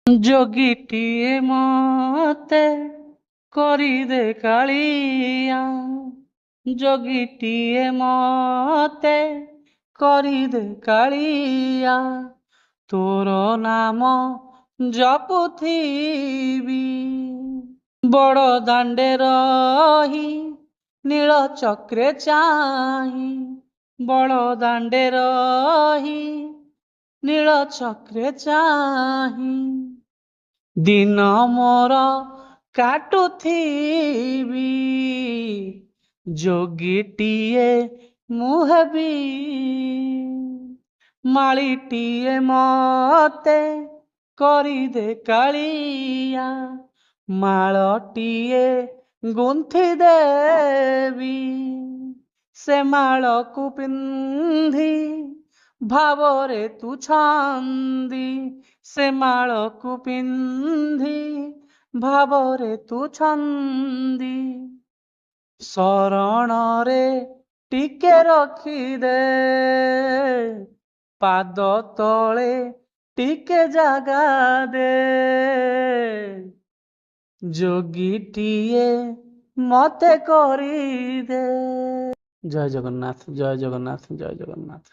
ଯୋଗୀଟିଏ ମତେ କରିଦେ କାଳିଆ, ଯୋଗୀଟିଏ ମତେ କରିଦେ କାଳିଆ, ତୋର ନାମ ଜପୁଥିବି ବଡ଼ ଦାଣ୍ଡେ ରହି ନୀଳ ଚକ୍ରେ ଚାହିଁ, ବଡ଼ ଦାଣ୍ଡେ ରହି ନୀଳ ଚକ୍ରେ ଚାହିଁ, ଦିନ ମୋର କାଟୁଥିବି ଯୋଗୀଟିଏ ମୁଁ ହେବି, ମାଳିଟିଏ ମତେ କରିଦେ କାଳିଆ, ମାଳଟିଏ ଗୁନ୍ଥି ଦେବି, ସେ ମାଳକୁ ପିନ୍ଧି ଭାବରେ ତୁ ଛନ୍ଦି, ସେ ମାଳକୁ ପିନ୍ଧି ଭାବରେ ତୁ ଛନ୍ଦି, ଶରଣରେ ଟିକେ ରଖିଦେ, ପାଦ ତଳେ ଟିକେ ଜାଗା ଦେ, ଯୋଗୀଟିଏ ମତେ କରିଦେ। ଜୟ ଜଗନ୍ନାଥ, ଜୟ ଜଗନ୍ନାଥ, ଜୟ ଜଗନ୍ନାଥ।